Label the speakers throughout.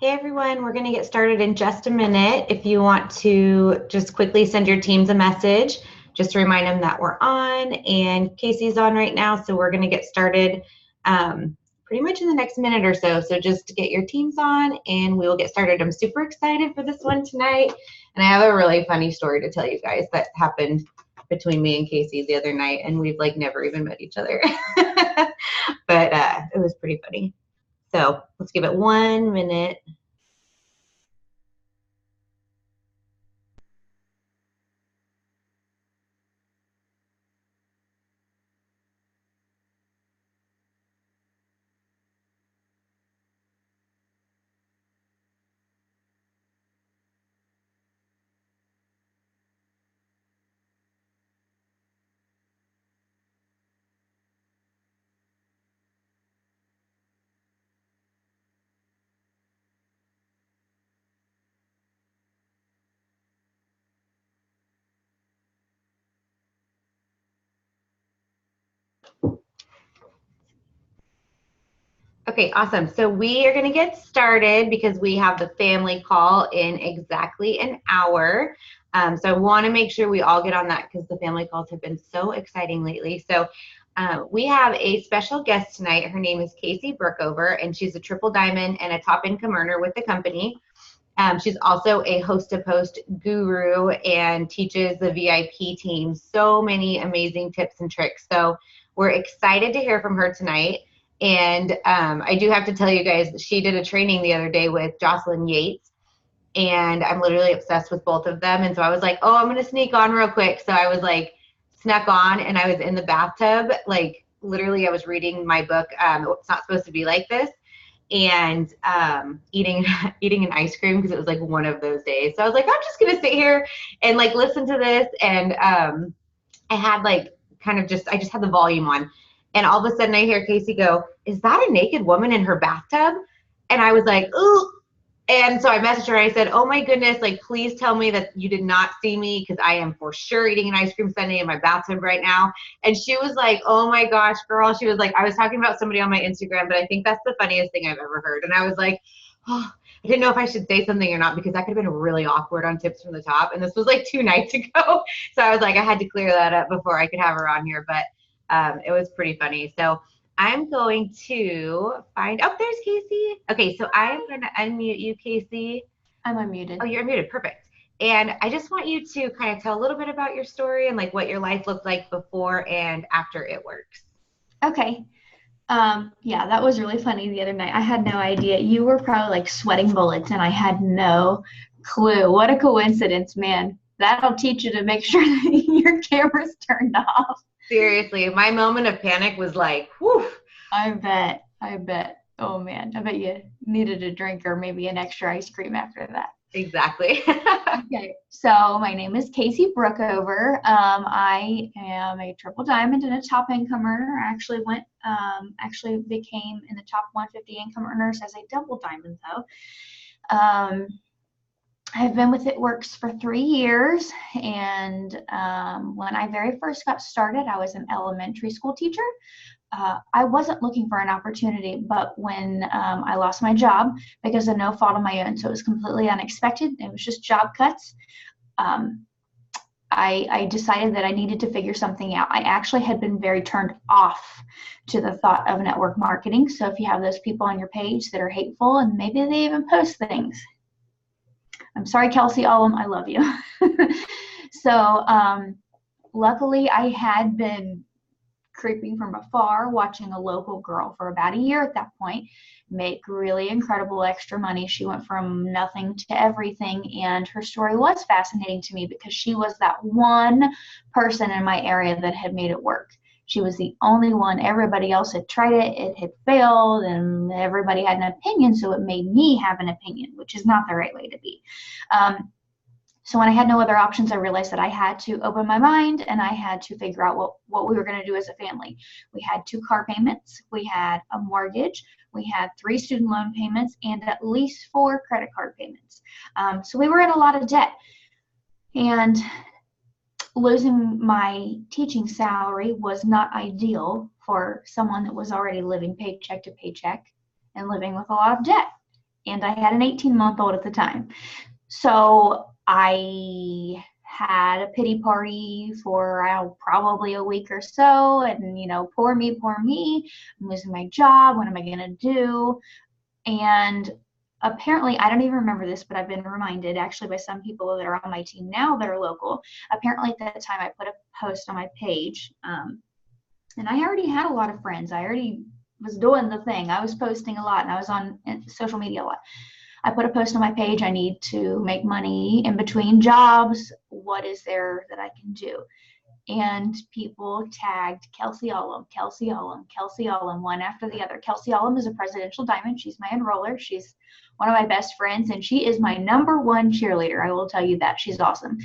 Speaker 1: Hey everyone, we're going to get started in just a minute. If you want to just quickly send your teams a message, just to remind them that we're on, and Kasey's on right now, so we're going to get started pretty much in the next minute or so. So just get your teams on and we will get started. I'm super excited for this one tonight, and I have a really funny story to tell you guys that happened between me and Kasey the other night, and we've like never even met each other. But it was pretty funny. So let's give it 1 minute. Okay, awesome. So we are going to get started because we have the family call in exactly an hour. So I want to make sure we all get on that because the family calls have been so exciting lately. So we have a special guest tonight. Her name is Kasey Brookover, and she's a triple diamond and a top income earner with the company. She's also a host-to-post guru and teaches the VIP team so many amazing tips and tricks. So we're excited to hear from her tonight. And I do have to tell you guys, she did a training the other day with Jocelyn Yates, and I'm literally obsessed with both of them. And so I was like, oh, I'm going to sneak on real quick. So I was like, snuck on, and I was in the bathtub. Like literally I was reading my book, It's Not Supposed to Be Like This, and eating an ice cream because it was like one of those days. So I was like, I'm just going to sit here and like listen to this. And I had like I just had the volume on. And all of a sudden I hear Kasey go, is that a naked woman in her bathtub? And I was like, ooh. And so I messaged her and I said, oh my goodness, like, please tell me that you did not see me because I am for sure eating an ice cream sundae in my bathtub right now. And she was like, oh my gosh, girl. She was like, I was talking about somebody on my Instagram, but I think that's the funniest thing I've ever heard. And I was like, oh, I didn't know if I should say something or not because that could have been really awkward on Tips from the Top. And this was like 2 nights ago. So I was like, I had to clear that up before I could have her on here. But it was pretty funny. So I'm going to find, oh, there's Kasey. Okay, so I'm going to unmute you, Kasey.
Speaker 2: I'm unmuted.
Speaker 1: Oh, you're unmuted. Perfect. And I just want you to kind of tell a little bit about your story and like what your life looked like before and after It Works.
Speaker 2: Okay. Yeah, that was really funny the other night. I had no idea. You were probably like sweating bullets and I had no clue. What a coincidence, man. That'll teach you to make sure that your camera's turned off.
Speaker 1: Seriously, my moment of panic was like, whew.
Speaker 2: I bet. Oh man, I bet you needed a drink or maybe an extra ice cream after that.
Speaker 1: Exactly.
Speaker 2: Okay, so my name is Kasey Brookover. I am a triple diamond and a top income earner. I actually became in the top 150 income earners as a double diamond though. I've been with It Works for 3 years, and when I very first got started, I was an elementary school teacher. I wasn't looking for an opportunity, but when I lost my job because of no fault of my own, so it was completely unexpected. It was just job cuts. I decided that I needed to figure something out. I actually had been very turned off to the thought of network marketing. So if you have those people on your page that are hateful and maybe they even post things, I'm sorry, Kelsey Ullum, I love you. So luckily I had been creeping from afar, watching a local girl for about a year at that point make really incredible extra money. She went from nothing to everything, and her story was fascinating to me because she was that one person in my area that had made it work. She was the only one. Everybody else had tried it, it had failed, and everybody had an opinion, so it made me have an opinion, which is not the right way to be. So when I had no other options, I realized that I had to open my mind and I had to figure out what we were going to do as a family. We had 2 car payments, we had a mortgage, we had 3 student loan payments, and at least 4 credit card payments. So we were in a lot of debt. And losing my teaching salary was not ideal for someone that was already living paycheck to paycheck and living with a lot of debt. And I had an 18-month-old at the time. So I had a pity party for probably a week or so, and poor me, I'm losing my job, what am I gonna do? And apparently, I don't even remember this, but I've been reminded actually by some people that are on my team now that are local. Apparently at that time I put a post on my page, and I already had a lot of friends. I already was doing the thing. I was posting a lot and I was on social media a lot. I put a post on my page, I need to make money in between jobs. What is there that I can do? And people tagged Kelsey Ullum, one after the other. Kelsey Ullum is a presidential diamond. She's my enroller. She's one of my best friends, and she is my #1 cheerleader. I will tell you that. She's awesome.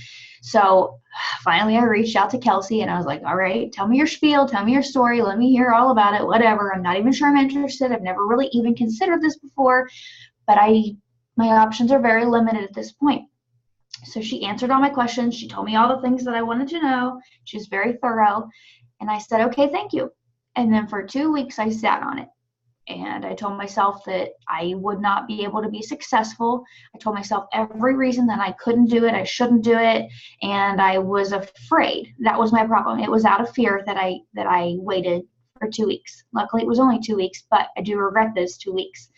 Speaker 2: So finally I reached out to Kelsey and I was like, all right, tell me your spiel, tell me your story, let me hear all about it, whatever. I'm not even sure I'm interested. I've never really even considered this before, but my options are very limited at this point. So she answered all my questions. She told me all the things that I wanted to know. She was very thorough. And I said, okay, thank you. And then for 2 weeks, I sat on it. And I told myself that I would not be able to be successful. I told myself every reason that I couldn't do it, I shouldn't do it. And I was afraid. That was my problem. It was out of fear that I waited for 2 weeks. Luckily, it was only 2 weeks, but I do regret those 2 weeks.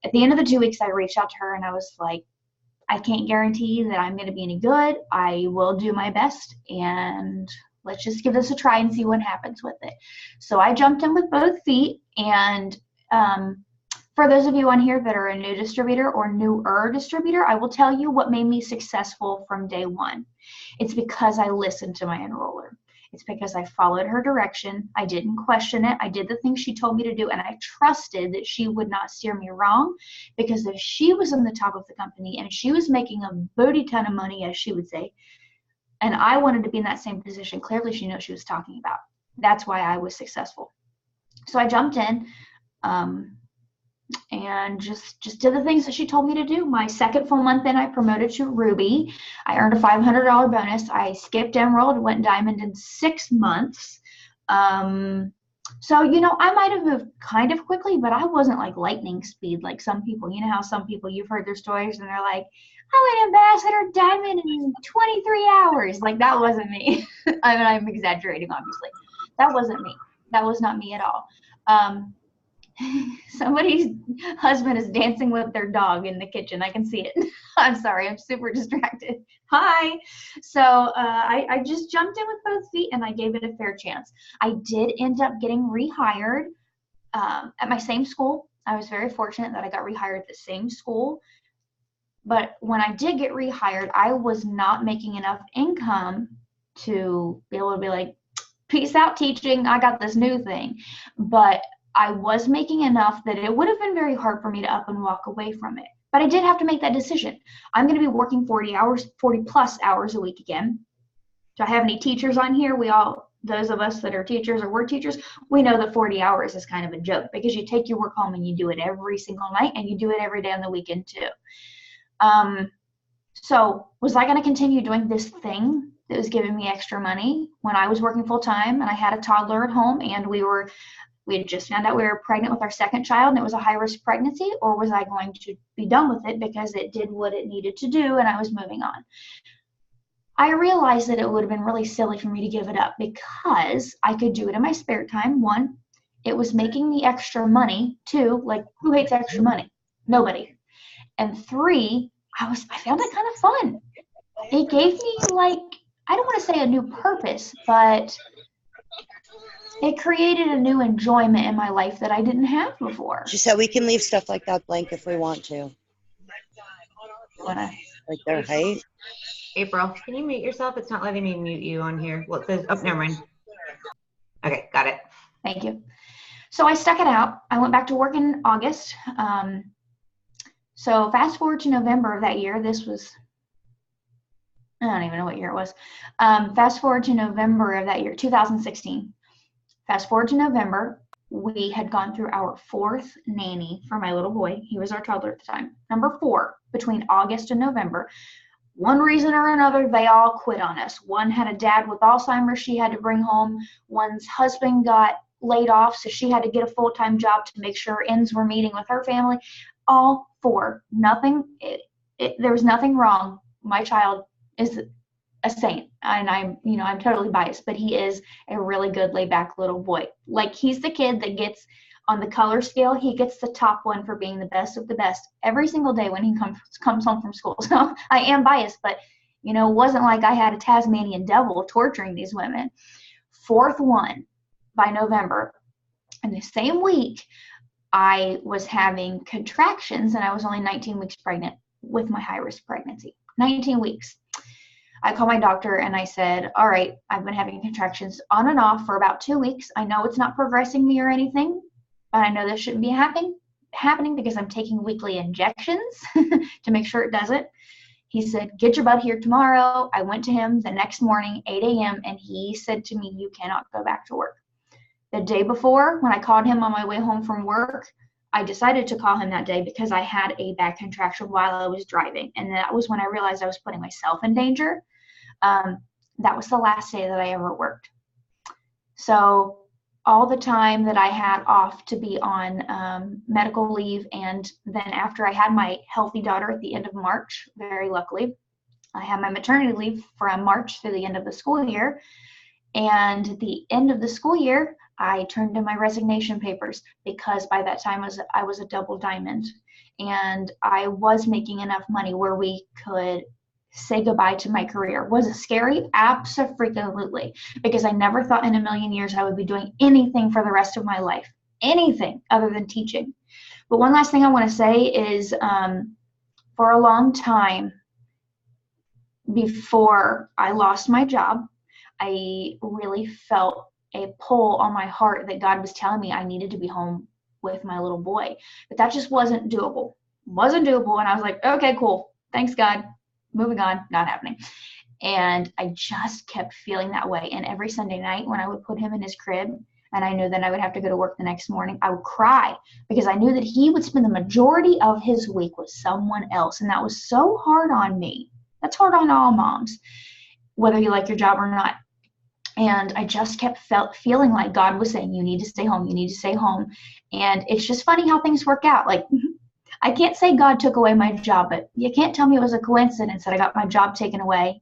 Speaker 2: At the end of the 2 weeks, I reached out to her and I was like, I can't guarantee that I'm going to be any good. I will do my best, and let's just give this a try and see what happens with it. So I jumped in with both feet, and for those of you on here that are a new distributor or newer distributor, I will tell you what made me successful from day one. It's because I listened to my enroller. It's because I followed her direction. I didn't question it. I did the things she told me to do, and I trusted that she would not steer me wrong, because if she was in the top of the company and she was making a booty ton of money, as she would say, and I wanted to be in that same position, clearly she knew what she was talking about. That's why I was successful. So I jumped in. and just did the things that she told me to do. My second full month in, I promoted to Ruby. I earned a $500 bonus. I skipped Emerald, went Diamond in 6 months. So, I might have moved kind of quickly, but I wasn't like lightning speed like some people. You know how some people, you've heard their stories and they're like, I went Ambassador Diamond in 23 hours. Like, that wasn't me. I mean, I'm exaggerating, obviously. That wasn't me. That was not me at all. Somebody's husband is dancing with their dog in the kitchen. I can see it. I'm sorry. I'm super distracted. Hi. So I just jumped in with both feet and I gave it a fair chance. I did end up getting rehired at my same school. I was very fortunate that I got rehired at the same school. But when I did get rehired, I was not making enough income to be able to be like, peace out teaching. I got this new thing. But I was making enough that it would have been very hard for me to up and walk away from it. But I did have to make that decision. I'm going to be working 40 plus hours a week again. Do I have any teachers on here? Those of us that are teachers or were teachers, we know that 40 hours is kind of a joke because you take your work home and you do it every single night and you do it every day on the weekend too. So was I going to continue doing this thing that was giving me extra money when I was working full time and I had a toddler at home and we had just found out we were pregnant with our second child and it was a high-risk pregnancy, or was I going to be done with it because it did what it needed to do and I was moving on? I realized that it would have been really silly for me to give it up because I could do it in my spare time. One, it was making me extra money. Two, like, who hates extra money? Nobody. And three, I found it kind of fun. It gave me, like, I don't want to say a new purpose, but it created a new enjoyment in my life that I didn't have before.
Speaker 3: She said we can leave stuff like that blank if we want to.
Speaker 2: Like
Speaker 3: their height.
Speaker 1: April, can you mute yourself? It's not letting me mute you on here. Well, it says, oh, never mind. Okay, got it.
Speaker 2: Thank you. So I stuck it out. I went back to work in August. So fast forward to November of that year. This was, I don't even know what year it was. Fast forward to November of that year, 2016. Fast forward to November, we had gone through our 4th nanny for my little boy. He was our toddler at the time. Number 4, between August and November. One reason or another, they all quit on us. One had a dad with Alzheimer's she had to bring home. One's husband got laid off, so she had to get a full-time job to make sure ends were meeting with her family. All 4. There was nothing wrong. My child is a saint, and I'm totally biased, but he is a really good laid-back little boy. Like, he's the kid that gets on the color scale, he gets the top one for being the best of the best every single day when he comes home from school. So I am biased, but it wasn't like I had a Tasmanian devil torturing these women. 4th one by November, and the same week I was having contractions, and I was only 19 weeks pregnant with my high-risk pregnancy. 19 weeks. I called my doctor and I said, all right, I've been having contractions on and off for about 2 weeks. I know it's not progressing me or anything, but I know this shouldn't be happening because I'm taking weekly injections to make sure it doesn't. He said, get your butt here tomorrow. I went to him the next morning, 8 a.m., and he said to me, you cannot go back to work. The day before, when I called him on my way home from work, I decided to call him that day because I had a bad contraction while I was driving. And that was when I realized I was putting myself in danger. That was the last day that I ever worked. So all the time that I had off to be on medical leave, and then after I had my healthy daughter at the end of March, very luckily, I had my maternity leave from March through the end of the school year. And at the end of the school year, I turned in my resignation papers because by that time I was a double diamond, and I was making enough money where we could say goodbye to my career. Was it scary? Absolutely. Because I never thought in a million years I would be doing anything for the rest of my life, anything other than teaching. But one last thing I want to say is for a long time before I lost my job, I really felt a pull on my heart that God was telling me I needed to be home with my little boy. But that just wasn't doable. And I was like, okay, cool. Thanks, God. Moving on, not happening. And I just kept feeling that way. And every Sunday night when I would put him in his crib and I knew that I would have to go to work the next morning, I would cry because I knew that he would spend the majority of his week with someone else. And that was so hard on me. That's hard on all moms, whether you like your job or not. And I just kept feeling like God was saying, you need to stay home. You need to stay home. And it's just funny how things work out. Like, I can't say God took away my job, but you can't tell me it was a coincidence that I got my job taken away.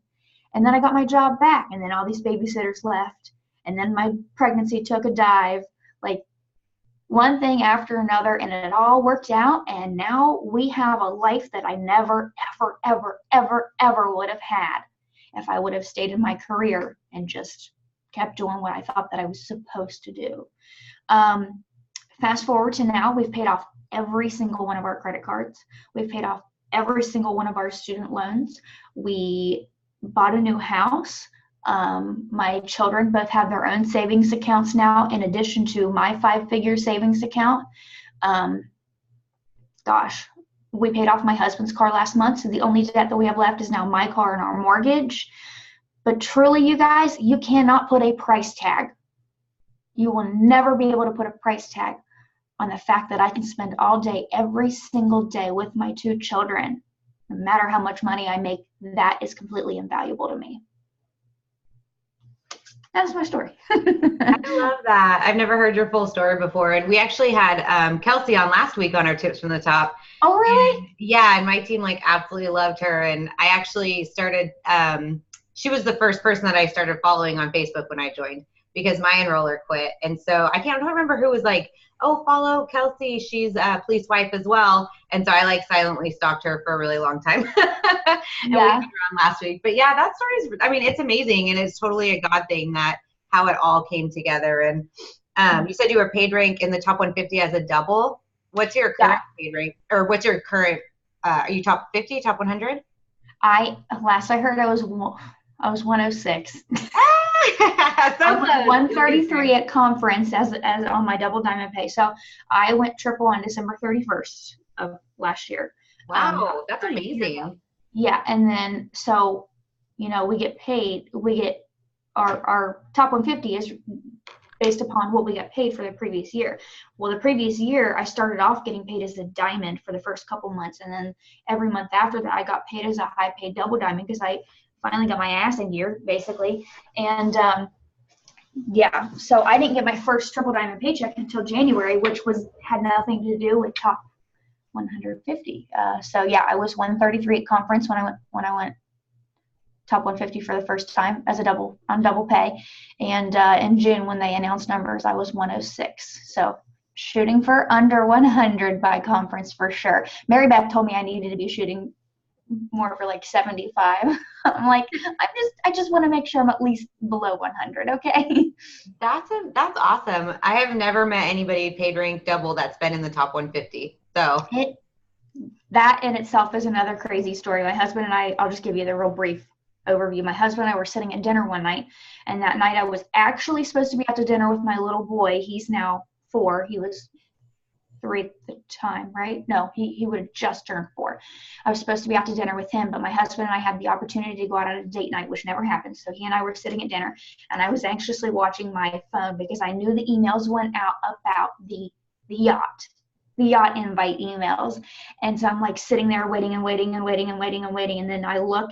Speaker 2: And then I got my job back, and then all these babysitters left. And then my pregnancy took a dive, like one thing after another, and it all worked out. And now we have a life that I never, ever, ever, ever, ever would have had if I would have stayed in my career and just kept doing what I thought that I was supposed to do. Fast forward to now, we've paid off every single one of our credit cards. We've paid off every single one of our student loans. We bought a new house. My children both have their own savings accounts now, in addition to my 5-figure savings account. We paid off my husband's car last month, so the only debt that we have left is now my car and our mortgage. But truly, you guys, you cannot put a price tag. You will never be able to put a price tag on the fact that I can spend all day, every single day with my 2 children. No matter how much money I make, that is completely invaluable to me. That's my story.
Speaker 1: I love that. I've never heard your full story before. And we actually had Kelsey on last week on our Tips from the Top.
Speaker 2: Oh, really?
Speaker 1: And, yeah, and my team like absolutely loved her. And I actually started, she was the first person that I started following on Facebook when I joined, because my enroller quit. And so I don't remember who was like, oh, follow Kelsey, she's a police wife as well. And so I like silently stalked her for a really long time. And we had her on last week. But yeah, that story is, I mean, it's amazing. And it's totally a God thing that how it all came together. And you said you were paid rank in the top 150 as a double. What's your current paid rank, or what's your current, are you top 50, top 100?
Speaker 2: Last I heard I was 106.
Speaker 1: I
Speaker 2: was 133 at conference as on my double diamond pay. So I went triple on December 31st of last year.
Speaker 1: Wow, that's amazing.
Speaker 2: Yeah, and then so we get paid. We get our top 150 is based upon what we got paid for the previous year. Well, the previous year I started off getting paid as a diamond for the first couple months, and then every month after that I got paid as a high paid double diamond because I finally got my ass in gear, basically. And so I didn't get my first triple diamond paycheck until January, which had nothing to do with top 150. So yeah, I was 133 at conference when I went top 150 for the first time as a double pay. And in June, when they announced numbers, I was 106. So shooting for under 100 by conference for sure. Mary Beth told me I needed to be shooting more for like 75. I'm like, I just want to make sure I'm at least below 100. Okay.
Speaker 1: That's awesome. I have never met anybody paid rank double that's been in the top 150. So
Speaker 2: that in itself is another crazy story. My husband and I'll just give you the real brief overview. My husband and I were sitting at dinner one night, and that night I was actually supposed to be out to dinner with my little boy. He's now 4. He was 3 at the time, right? No, he would have just turned 4. I was supposed to be out to dinner with him, but my husband and I had the opportunity to go out on a date night, which never happened. So he and I were sitting at dinner, and I was anxiously watching my phone because I knew the emails went out about the yacht invite emails. And so I'm like sitting there waiting, and then I look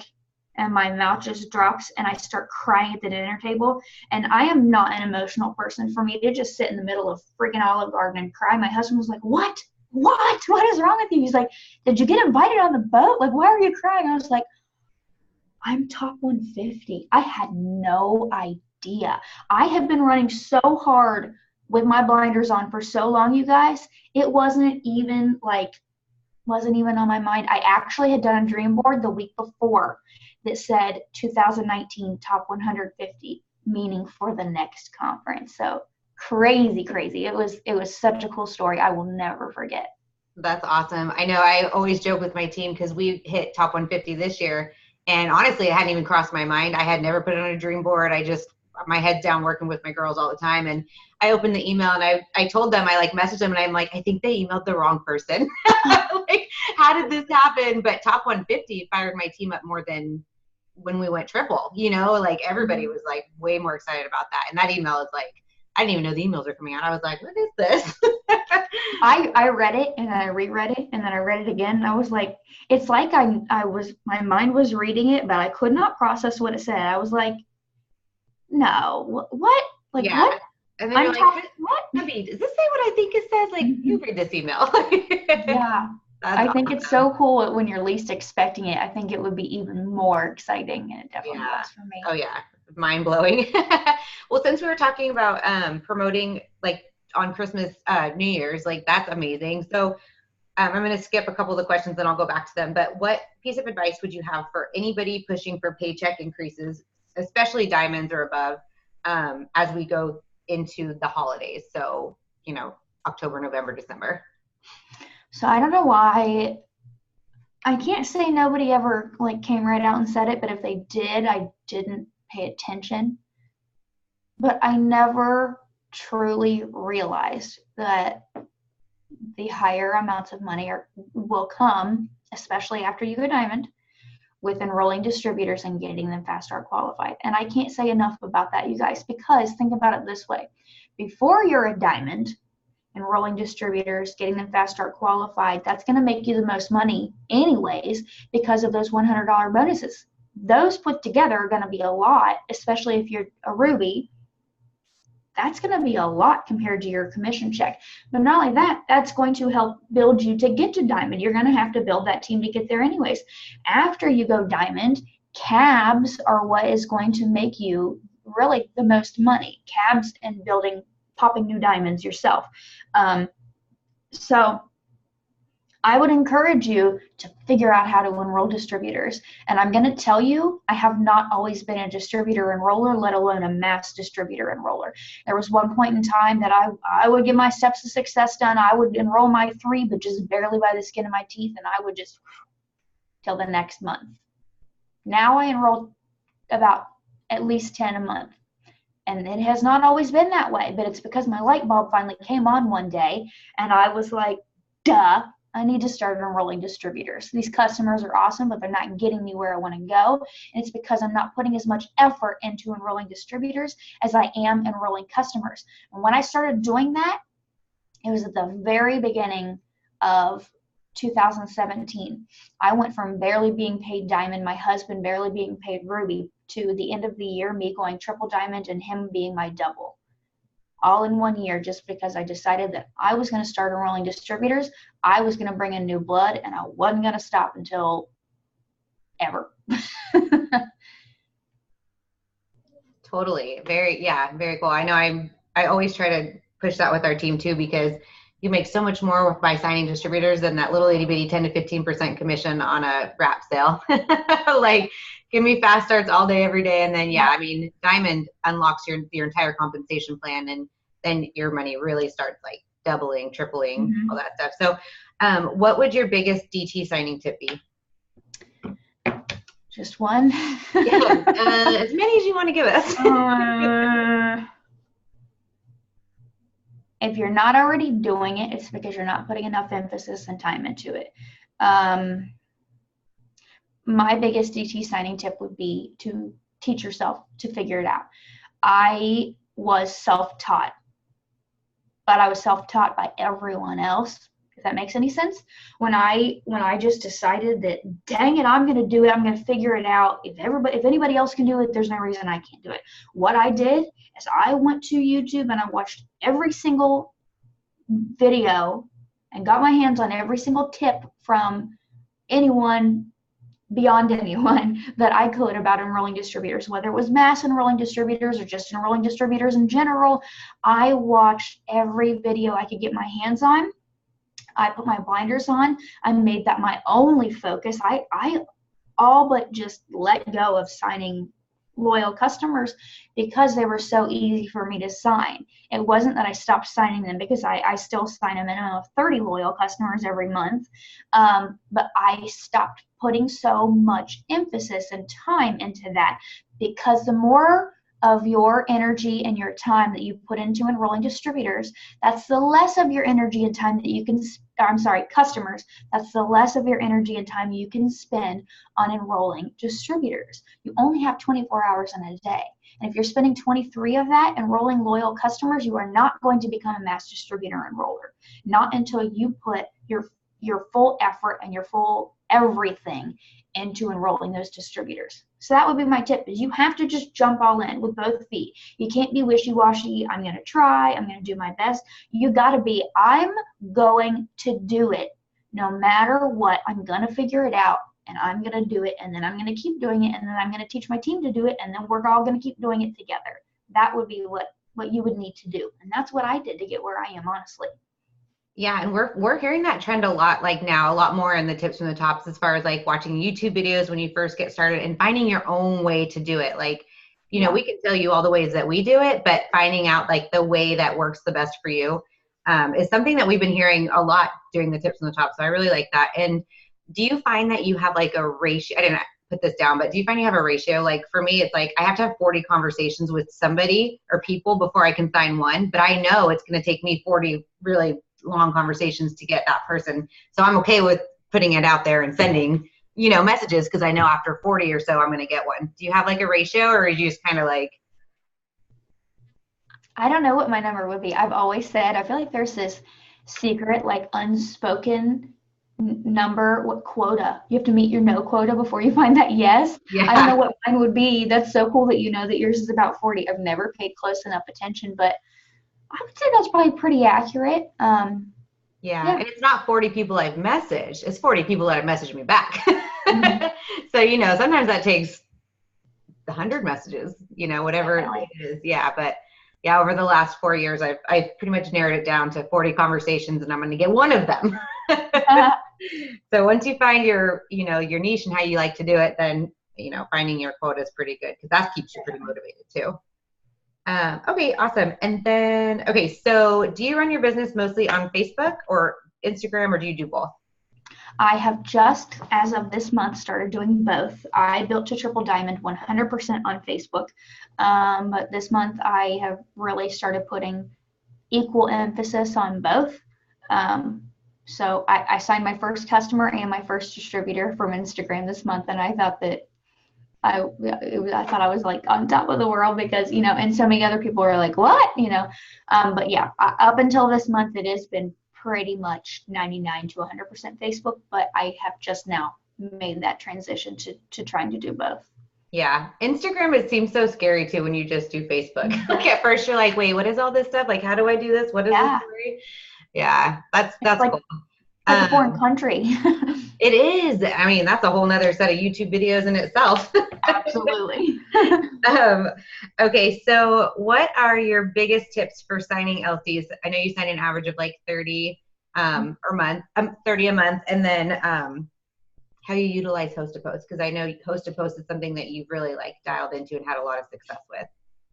Speaker 2: and my mouth just drops and I start crying at the dinner table. And I am not an emotional person. For me to just sit in the middle of freaking Olive Garden and cry, my husband was like, what is wrong with you? He's like, did you get invited on the boat? Like, why are you crying? I was like, I'm top 150. I had no idea. I have been running so hard with my blinders on for so long, you guys. It wasn't even on my mind. I actually had done a dream board the week before that said 2019 top 150, meaning for the next conference. So crazy. It was such a cool story. I will never forget.
Speaker 1: That's awesome. I know I always joke with my team because we hit top 150 this year. And honestly, it hadn't even crossed my mind. I had never put it on a dream board. My head's down working with my girls all the time. And I opened the email and I told them, I messaged them and I'm like, I think they emailed the wrong person. Like, how did this happen? But top 150 fired my team up more than when we went triple, everybody was like way more excited about that. And that email is I didn't even know the emails were coming out. I was like, what is this?
Speaker 2: I read it and then I reread it and then I read it again. And I was like, it's like my mind was reading it, but I could not process what it said. I was like, no, what? Like,
Speaker 1: Yeah.
Speaker 2: what?
Speaker 1: And then
Speaker 2: I'm
Speaker 1: you're like,
Speaker 2: talking, what?
Speaker 1: Abby, does this say what I think it says? Like, you read this email.
Speaker 2: Yeah.
Speaker 1: That's
Speaker 2: I think it's
Speaker 1: awesome.
Speaker 2: so cool when you're least expecting it. I think it would be even more exciting, and it definitely
Speaker 1: Yeah.
Speaker 2: was for me.
Speaker 1: Oh yeah. Mind blowing. Well, since we were talking about promoting like on Christmas, New Year's, like that's amazing. So I'm going to skip a couple of the questions and I'll go back to them. But what piece of advice would you have for anybody pushing for paycheck increases, especially diamonds or above, as we go into the holidays? So, October, November, December.
Speaker 2: So I don't know why. I can't say nobody ever like came right out and said it, but if they did, I didn't pay attention. But I never truly realized that the higher amounts of money will come, especially after you go diamond, with enrolling distributors and getting them fast start qualified. And I can't say enough about that, you guys, because think about it this way. Before you're a diamond, enrolling distributors, getting them fast start qualified, that's going to make you the most money anyways because of those $100 bonuses. Those put together are going to be a lot, especially if you're a Ruby. That's going to be a lot compared to your commission check. But not only that, that's going to help build you to get to diamond. You're going to have to build that team to get there anyways. After you go diamond, cabs are what is going to make you really the most money. Cabs and popping new diamonds yourself. So I would encourage you to figure out how to enroll distributors. And I'm going to tell you, I have not always been a distributor enroller, let alone a mass distributor enroller. There was one point in time that I would get my steps of success done. I would enroll my 3, but just barely by the skin of my teeth, and I would just till the next month. Now I enroll about at least 10 a month. And it has not always been that way, but it's because my light bulb finally came on one day, and I was like, duh, I need to start enrolling distributors. These customers are awesome, but they're not getting me where I want to go. And it's because I'm not putting as much effort into enrolling distributors as I am enrolling customers. And when I started doing that, it was at the very beginning of 2017. I went from barely being paid diamond, my husband barely being paid ruby, to the end of the year, me going triple diamond and him being my double. All in 1 year, just because I decided that I was going to start enrolling distributors. I was going to bring in new blood, and I wasn't going to stop until ever.
Speaker 1: Totally. Very cool. I know I always try to push that with our team too, because you make so much more by signing distributors than that little itty bitty 10 to 15% commission on a wrap sale. Like, give me fast starts all day, every day. And then, I mean, diamond unlocks your entire compensation plan, and then your money really starts like doubling, tripling, all that stuff. So what would your biggest DT signing tip be?
Speaker 2: Just one?
Speaker 1: As many as you want to give us.
Speaker 2: If you're not already doing it, it's because you're not putting enough emphasis and time into it. My biggest DT signing tip would be to teach yourself to figure it out. I was self-taught, but I was self-taught by everyone else, if that makes any sense. When I just decided that, dang it, I'm going to do it, I'm going to figure it out. If anybody else can do it, there's no reason I can't do it. What I did is I went to YouTube and I watched every single video and got my hands on every single tip from anyone beyond anyone that I could about enrolling distributors, whether it was mass enrolling distributors or just enrolling distributors in general. I watched every video I could get my hands on. I put my blinders on. I made that my only focus. I all but just let go of signing loyal customers because they were so easy for me to sign. It wasn't that I stopped signing them, because I still sign a minimum of 30 loyal customers every month, but I stopped putting so much emphasis and time into that, because the more of your energy and your time that you put into enrolling distributors, that's the less of your energy and time that you can, customers, that's the less of your energy and time you can spend on enrolling distributors. You only have 24 hours in a day. And if you're spending 23 of that enrolling loyal customers, you are not going to become a mass distributor enroller. Not until you put your full effort and your full everything into enrolling those distributors. So that would be my tip, is you have to just jump all in with both feet. You can't be wishy-washy. I'm going to try. I'm going to do my best. You got to be, I'm going to do it no matter what. I'm going to figure it out, and I'm going to do it, and then I'm going to keep doing it, and then I'm going to teach my team to do it, and then we're all going to keep doing it together. That would be what you would need to do. And that's what I did to get where I am, honestly.
Speaker 1: Yeah, and we're hearing that trend a lot, like now, a lot more in the tips from the tops, as far as like watching YouTube videos when you first get started and finding your own way to do it. Like, you know, we can tell you all the ways that we do it, but finding out like the way that works the best for you is something that we've been hearing a lot during the tips from the top. So I really like that. And do you find that you have like a ratio? I didn't put this down, but do you find you have a ratio? Like for me, it's like I have to have 40 conversations with somebody or people before I can sign one, but I know it's going to take me 40 really long conversations to get that person. So I'm okay with putting it out there and sending, you know, messages, because I know after 40 or so I'm going to get one. Do you have like a ratio, or are you just kind of like?
Speaker 2: I don't know what my number would be. I've always said, I feel like there's this secret, like unspoken number, what quota. You have to meet your no quota before you find that yes.
Speaker 1: Yeah.
Speaker 2: I don't know what mine would be. That's so cool that you know that yours is about 40. I've never paid close enough attention, but I would say that's probably pretty accurate.
Speaker 1: Yeah, and it's not 40 people I've messaged. It's 40 people that have messaged me back. So, you know, sometimes that takes 100 messages, you know, whatever it is. Yeah, but yeah, over the last 4 years, I've pretty much narrowed it down to 40 conversations, and I'm going to get one of them. So once you find your, you know, your niche and how you like to do it, then, you know, finding your quota is pretty good, because that keeps you pretty motivated too. Okay, awesome. And then, okay, so do you run your business mostly on Facebook or Instagram, or do you do both?
Speaker 2: I have just, as of this month, started doing both. I built to Triple Diamond 100% on Facebook, but this month I have really started putting equal emphasis on both. So I signed my first customer and my first distributor from Instagram this month, and I thought that I thought I was like on top of the world, because, you know, and so many other people were like, what, you know, but yeah, up until this month, it has been pretty much 99 to 100% Facebook, but I have just now made that transition to trying to do both.
Speaker 1: Yeah. Instagram, it seems so scary too when you just do Facebook. Like at first you're like, wait, what is all this stuff? Like, how do I do this? What is this story? Yeah, that's
Speaker 2: like,
Speaker 1: cool.
Speaker 2: Like a foreign country.
Speaker 1: It is. I mean, that's a whole nother set of YouTube videos in itself.
Speaker 2: Absolutely.
Speaker 1: Okay, so what are your biggest tips for signing LCs? I know you sign an average of like 30 per month, 30 a month, and then how you utilize host to post, because I know host to post is something that you've really like dialed into and had a lot of success with.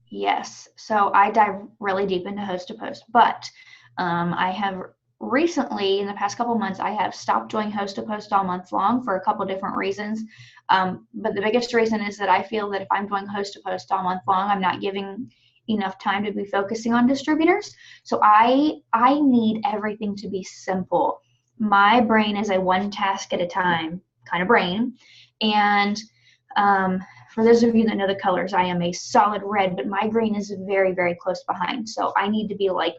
Speaker 2: Yes. So I dive really deep into host to post, but I have recently, in the past couple months, I have stopped doing host to post all month long for a couple different reasons. But the biggest reason is that I feel that if I'm doing host to post all month long, I'm not giving enough time to be focusing on distributors. So I need everything to be simple. My brain is a one task at a time kind of brain. And for those of you that know the colors, I am a solid red, but my green is very, very close behind. So I need to be like,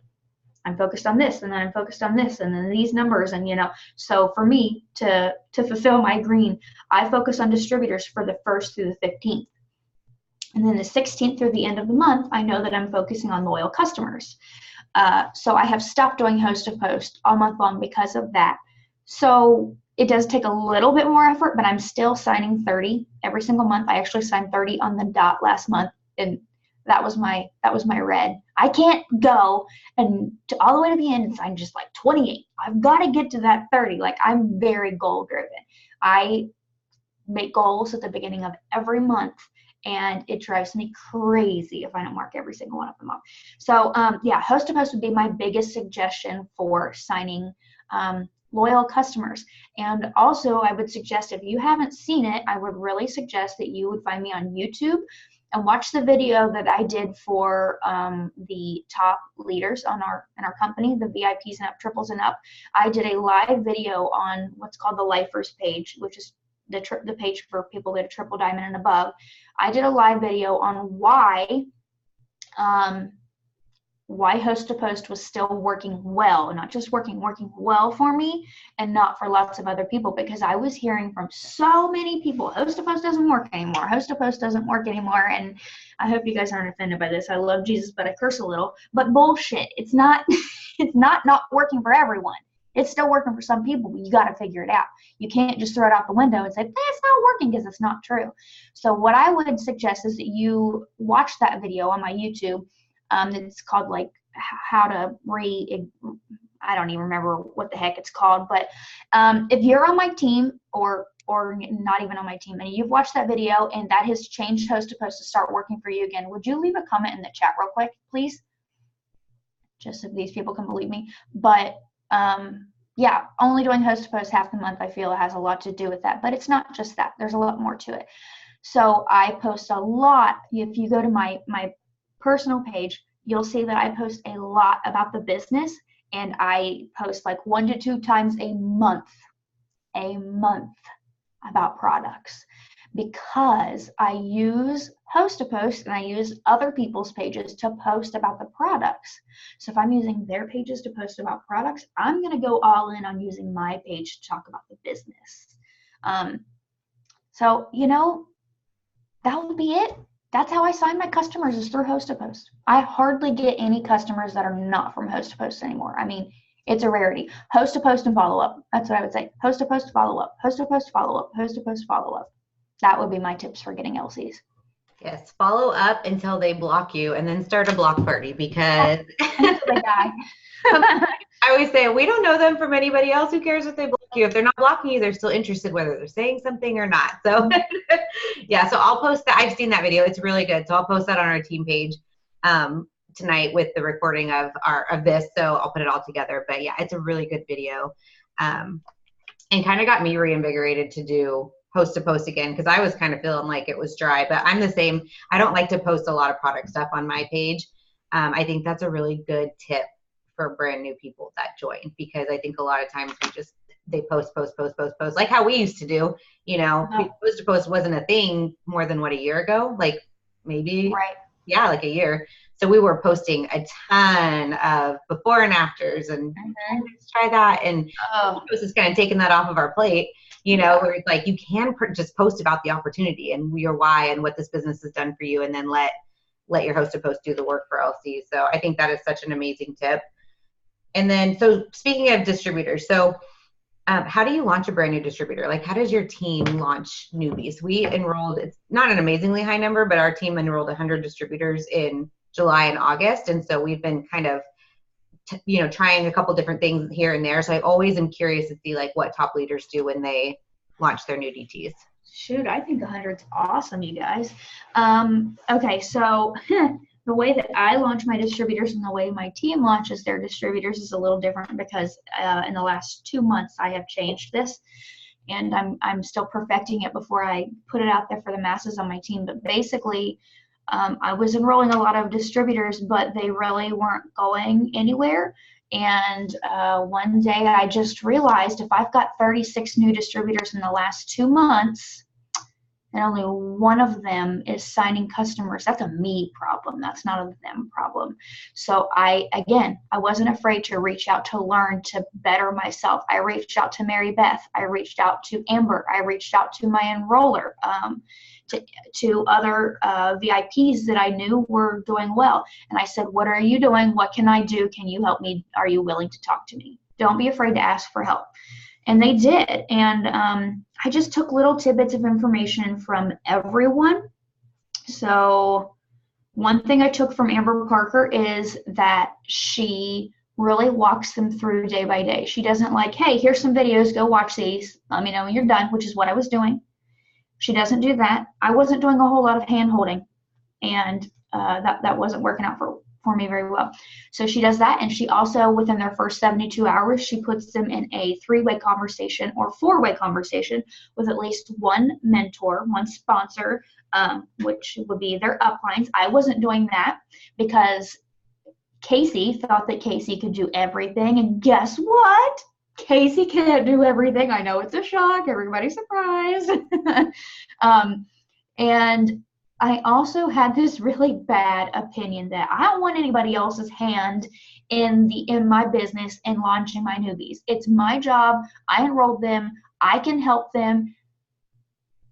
Speaker 2: I'm focused on this, and then I'm focused on this, and then these numbers, and, you know, so for me to fulfill my green, I focus on distributors for the 1st through the 15th. And then the 16th through the end of the month, I know that I'm focusing on loyal customers. So I have stopped doing host to post all month long because of that. So it does take a little bit more effort, but I'm still signing 30 every single month. I actually signed 30 on the dot last month, and that was my red. I can't go and all the way to the end and sign just like 28. I've got to get to that 30. Like, I'm very goal driven. I make goals at the beginning of every month, and it drives me crazy if I don't mark every single one of them off. So yeah, host to post would be my biggest suggestion for signing loyal customers. And also, I would suggest, if you haven't seen it, I would really suggest that you would find me on YouTube. and watch the video that I did for the top leaders in our company, the VIPs and up, triples and up. I did a live video on what's called the Lifers page, which is the page for people that are triple diamond and above. I did a live video on why Host to Post was still working well, not just working well for me and not for lots of other people, because I was hearing from so many people, Host to Post doesn't work anymore. Host to Post doesn't work anymore. And I hope you guys aren't offended by this. I love Jesus, but I curse a little, but bullshit. It's not, it's not working for everyone. It's still working for some people, but you got to figure it out. You can't just throw it out the window and say, that's not working, because it's not true. So what I would suggest is that you watch that video on my YouTube. It's called like how to I don't even remember what the heck it's called, but if you're on my team or not even on my team and you've watched that video and that has changed Host to Post to start working for you again, would you leave a comment in the chat real quick, please? Just so these people can believe me. But yeah, only doing Host to Post half the month, I feel it has a lot to do with that, but it's not just that. There's a lot more to it. So I post a lot. If you go to my personal page, you'll see that I post a lot about the business, and I post like 1 to 2 times a month about products, because I use Host to Post and I use other people's pages to post about the products. So if I'm using their pages to post about products, I'm going to go all in on using my page to talk about the business. So, you know, that would be it. That's how I sign my customers, is through Host to Post. I hardly get any customers that are not from Host to Post anymore. I mean, it's a rarity. Host to Post and follow up. That's what I would say. Host to Post, follow up. Host to Post, follow up. Host to Post, follow up. That would be my tips for getting LCs.
Speaker 1: Yes, follow up until they block you, and then start a block party, because
Speaker 2: Until they die.
Speaker 1: I always say, we don't know them from anybody else. Who cares if they block you? If they're not blocking you, they're still interested whether they're saying something or not. So yeah, so I'll post that. I've seen that video. It's really good. So I'll post that on our team page tonight with the recording of this. So I'll put it all together. But yeah, it's a really good video, and kind of got me reinvigorated to do Host to Post again, because I was kind of feeling like it was dry. But I'm the same. I don't like to post a lot of product stuff on my page. I think that's a really good tip for brand new people that join, because I think a lot of times they post like how we used to do, you know. Host to Post wasn't a thing more than a year ago, like maybe,
Speaker 2: right.
Speaker 1: Yeah, like a year. So we were posting a ton of before and afters, and let's try that. And Post is kind of taking that off of our plate, you know, where it's like, you can just post about the opportunity and your why and what this business has done for you, and then let your Host to Post do the work for LC. So I think that is such an amazing tip. And then, so speaking of distributors, so how do you launch a brand new distributor? Like, how does your team launch newbies? We enrolled, it's not an amazingly high number, but our team enrolled 100 distributors in July and August. And so we've been kind of, trying a couple different things here and there. So I always am curious to see like what top leaders do when they launch their new DTs.
Speaker 2: Shoot, I think 100's awesome, you guys. Okay, so the way that I launch my distributors and the way my team launches their distributors is a little different, because in the last 2 months I have changed this, and I'm still perfecting it before I put it out there for the masses on my team. But basically, I was enrolling a lot of distributors, but they really weren't going anywhere. And one day I just realized, if I've got 36 new distributors in the last 2 months, and only one of them is signing customers, that's a me problem. That's not a them problem. So I wasn't afraid to reach out to learn to better myself. I reached out to Mary Beth. I reached out to Amber. I reached out to my enroller, to other VIPs that I knew were doing well. And I said, what are you doing? What can I do? Can you help me? Are you willing to talk to me? Don't be afraid to ask for help. And they did. And I just took little tidbits of information from everyone. So one thing I took from Amber Parker is that she really walks them through day by day. She doesn't like, hey, here's some videos, go watch these, let me know when you're done, which is what I was doing. She doesn't do that. I wasn't doing a whole lot of hand holding, and that wasn't working out for me very well. So she does that, and she also, within their first 72 hours, she puts them in a 3-way conversation or 4-way conversation with at least one mentor, one sponsor, which would be their uplines. I wasn't doing that because Kasey thought that Kasey could do everything, and guess what? Kasey can't do everything. I know it's a shock. Everybody's surprised. And I also had this really bad opinion that I don't want anybody else's hand in my business and launching my newbies. It's my job. I enrolled them. I can help them.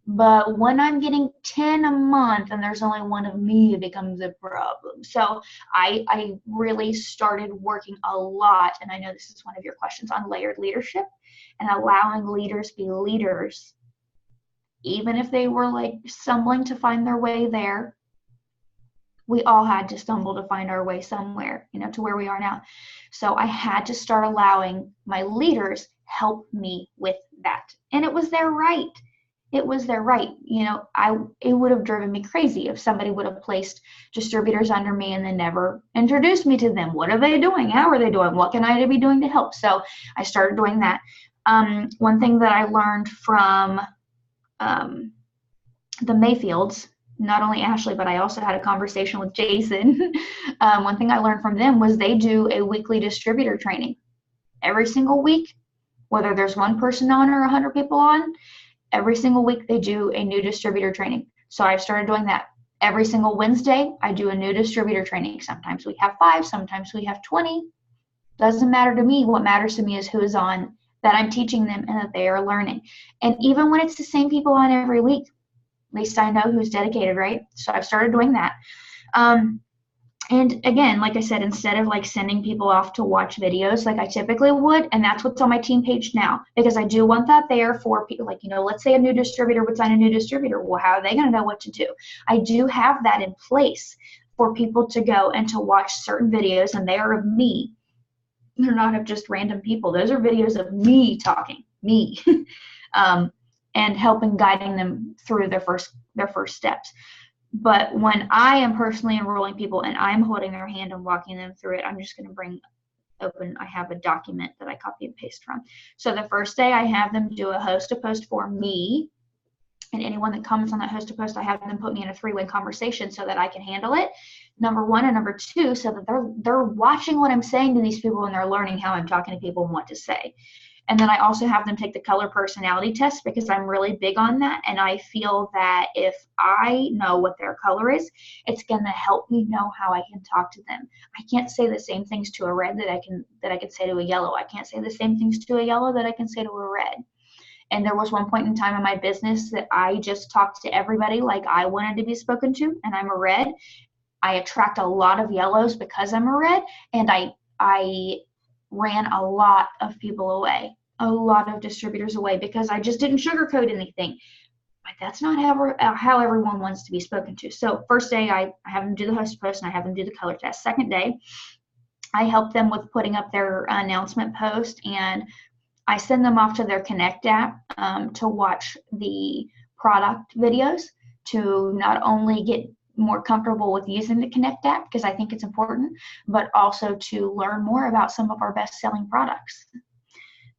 Speaker 2: But when I'm getting 10 a month and there's only one of me, it becomes a problem. So I really started working a lot, and I know this is one of your questions, on layered leadership and allowing leaders be leaders, even if they were like stumbling to find their way there. We all had to stumble to find our way somewhere, to where we are now. So I had to start allowing my leaders help me with that. And it was their right. It was their right. It would have driven me crazy if somebody would have placed distributors under me and then never introduced me to them. What are they doing? How are they doing? What can I be doing to help? So I started doing that. One thing that I learned from the Mayfields, not only Ashley, but I also had a conversation with Jason. One thing I learned from them was they do a weekly distributor training every single week, whether there's one person on or 100 people on. Every single week they do a new distributor training. So I've started doing that. Every single Wednesday, I do a new distributor training. Sometimes we have 5, sometimes we have 20. Doesn't matter to me. What matters to me is who is on, that I'm teaching them and that they are learning. And even when it's the same people on every week, at least I know who's dedicated, right? So I've started doing that. And again, like I said, instead of like sending people off to watch videos like I typically would, and that's what's on my team page now, because I do want that there for people, like, let's say a new distributor would sign a new distributor. Well, how are they going to know what to do? I do have that in place for people to go and to watch certain videos, and they are of me. They're not of just random people. Those are videos of me talking, me, and helping, guiding them through their first steps. But when I am personally enrolling people and I'm holding their hand and walking them through it, I'm just going to bring open, I have a document that I copy and paste from. So the first day I have them do a host to post for me, and anyone that comes on that host to post, I have them put me in a 3-way conversation so that I can handle it, number 1, and number 2, so that they're watching what I'm saying to these people and they're learning how I'm talking to people and what to say. And then I also have them take the color personality test, because I'm really big on that. And I feel that if I know what their color is, it's going to help me know how I can talk to them. I can't say the same things to a red that I can say to a yellow. I can't say the same things to a yellow that I can say to a red. And there was one point in time in my business that I just talked to everybody like I wanted to be spoken to, and I'm a red. I attract a lot of yellows because I'm a red, and I ran a lot of people away, a lot of distributors away, because I just didn't sugarcoat anything. But that's not how everyone wants to be spoken to. So first day, I have them do the host post and I have them do the color test. Second day, I help them with putting up their announcement post, and I send them off to their Connect app to watch the product videos, to not only get more comfortable with using the Connect app, because I think it's important, but also to learn more about some of our best-selling products.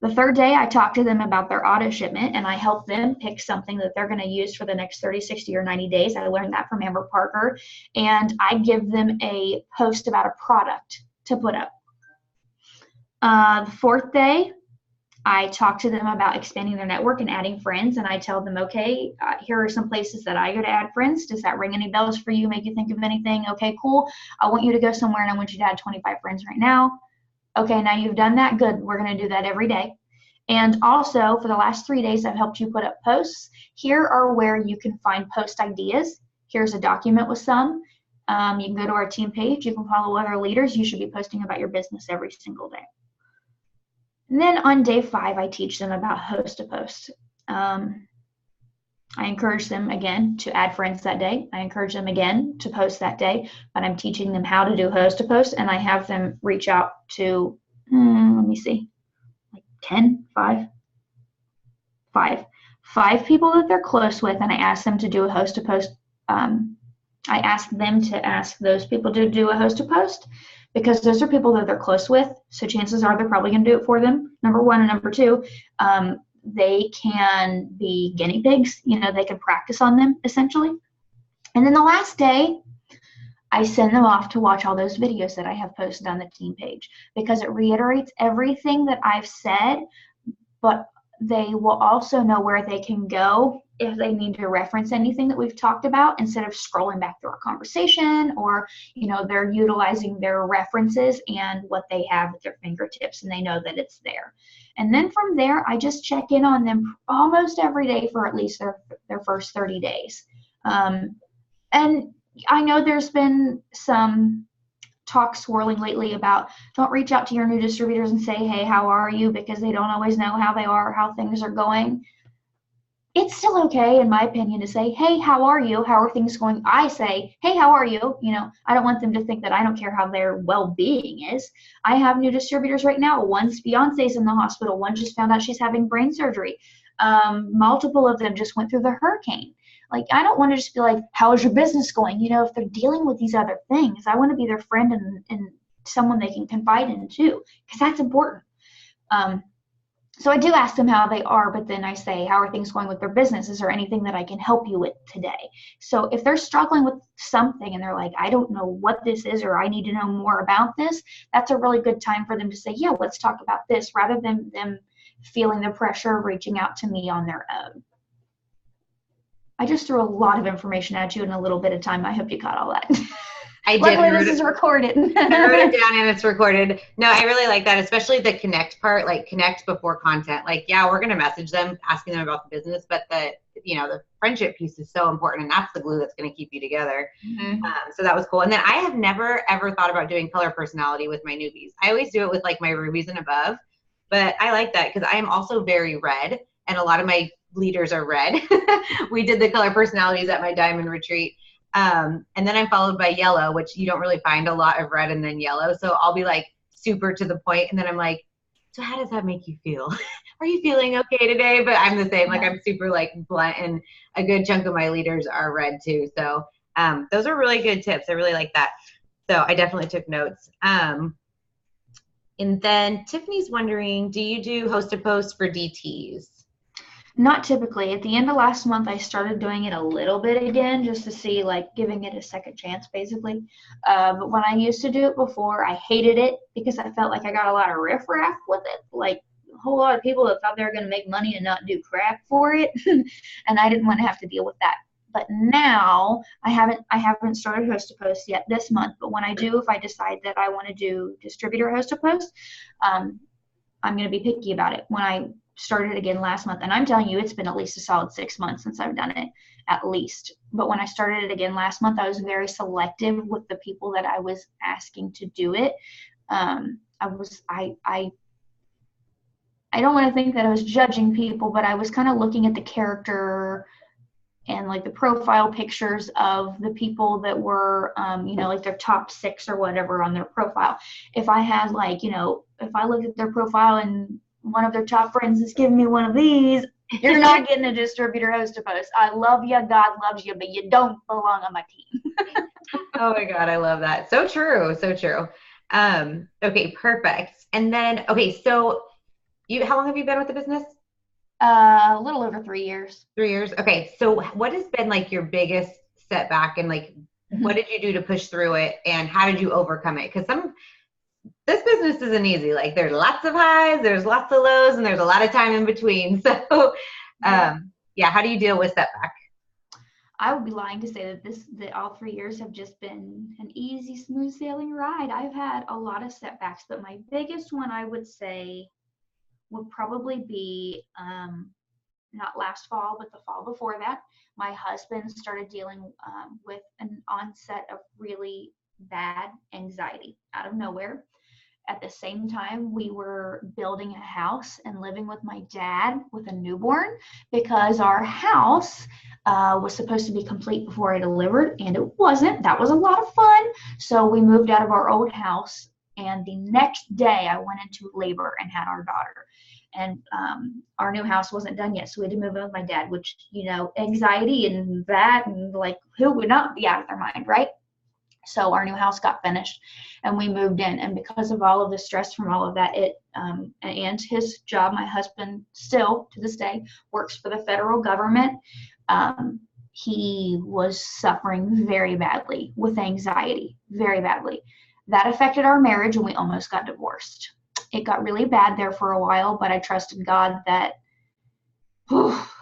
Speaker 2: The third day, I talk to them about their auto shipment, and I help them pick something that they're going to use for the next 30, 60, or 90 days. I learned that from Amber Parker, and I give them a post about a product to put up. The fourth day, I talk to them about expanding their network and adding friends, and I tell them, okay, here are some places that I go to add friends. Does that ring any bells for you? Make you think of anything? Okay, cool. I want you to go somewhere and I want you to add 25 friends right now. Okay, now you've done that. Good. We're going to do that every day. And also, for the last 3 days, I've helped you put up posts. Here are where you can find post ideas. Here's a document with some. You can go to our team page. You can follow other leaders. You should be posting about your business every single day. And then on day 5, I teach them about host to post. I encourage them again to add friends that day. I encourage them again to post that day, but I'm teaching them how to do host to post, and I have them reach out to, let me see, like 5 people that they're close with, and I ask them to do a host to post I ask them to ask those people to do a host a post, because those are people that they're close with. So chances are they're probably going to do it for them. Number one. And number two, they can be guinea pigs. They can practice on them essentially. And then the last day, I send them off to watch all those videos that I have posted on the team page, because it reiterates everything that I've said, but they will also know where they can go if they need to reference anything that we've talked about, instead of scrolling back through our conversation, or they're utilizing their references and what they have at their fingertips, and they know that it's there. And then from there, I just check in on them almost every day for at least their first 30 days. And I know there's been some talk swirling lately about, don't reach out to your new distributors and say, hey, how are you? Because they don't always know how they are, how things are going. It's still okay, in my opinion, to say, hey, how are you? How are things going? I say, hey, how are you? I don't want them to think that I don't care how their well-being is. I have new distributors right now. One's fiance's in the hospital. One just found out she's having brain surgery. Multiple of them just went through the hurricane. Like, I don't want to just be like, how is your business going? If they're dealing with these other things, I want to be their friend and someone they can confide in too, because that's important. So I do ask them how they are, but then I say, how are things going with their business? Is there anything that I can help you with today? So if they're struggling with something and they're like, I don't know what this is, or I need to know more about this, that's a really good time for them to say, yeah, let's talk about this, rather than them feeling the pressure of reaching out to me on their own. I just threw a lot of information at you in a little bit of time. I hope you caught all that.
Speaker 1: I did.
Speaker 2: Luckily, this is recorded.
Speaker 1: I wrote it down and it's recorded. No, I really like that, especially the connect part, like connect before content. Like, yeah, we're going to message them, asking them about the business, but the friendship piece is so important, and that's the glue that's going to keep you together.
Speaker 2: Mm-hmm.
Speaker 1: So that was cool. And then I have never, ever thought about doing color personality with my newbies. I always do it with like my rubies and above, but I like that because I am also very red, and a lot of my leaders are red. We did the color personalities at my diamond retreat. And then I'm followed by yellow, which you don't really find a lot of red and then yellow. So I'll be like super to the point, and then I'm like, so how does that make you feel? Are you feeling okay today? But I'm the same. Like, I'm super like blunt, and a good chunk of my leaders are red too. So those are really good tips. I really like that. So I definitely took notes. And then Tiffany's wondering, do you do host a post for DTs?
Speaker 2: Not typically. At the end of last month, I started doing it a little bit again, just to see, like, giving it a second chance, basically. But when I used to do it before, I hated it because I felt like I got a lot of riffraff with it. Like, a whole lot of people that thought they were going to make money and not do crap for it. And I didn't want to have to deal with that. But now I haven't started host a post yet this month. But when I do, if I decide that I want to do distributor host a post, I'm going to be picky about it. When I started again last month, and I'm telling you, it's been at least a solid 6 months since I've done it, at least. But when I started it again last month, I was very selective with the people that I was asking to do it. I don't want to think that I was judging people, but I was kind of looking at the character and like the profile pictures of the people that were, like their top 6 or whatever on their profile. If I had if I looked at their profile and one of their top friends is giving me one of these, you're not getting a distributor host a post. I love you, God loves you, but you don't belong on my team.
Speaker 1: Oh my God, I love that. So true, so true. Okay, perfect. And then, so how long have you been with the business?
Speaker 2: A little over 3 years.
Speaker 1: 3 years. Okay, so what has been like your biggest setback, and like what did you do to push through it, and how did you overcome it? Because this business isn't easy. Like, there's lots of highs, there's lots of lows, and there's a lot of time in between. So, how do you deal with setback?
Speaker 2: I would be lying to say that all 3 years have just been an easy, smooth sailing ride. I've had a lot of setbacks, but my biggest one, I would say, would probably be not last fall, but the fall before that. My husband started dealing with an onset of really bad anxiety out of nowhere. At the same time, we were building a house and living with my dad with a newborn, because our house was supposed to be complete before I delivered, and it wasn't. That was a lot of fun. So we moved out of our old house And the next day I went into labor and had our daughter. And our new house wasn't done yet, so we had to move in with my dad, which, anxiety and that, and like, who would not be out of their mind, right? So our new house got finished and we moved in. And because of all of the stress from all of that, and his job, my husband still to this day works for the federal government. He was suffering very badly with anxiety, very badly. That affected our marriage and we almost got divorced. It got really bad there for a while, but I trusted God that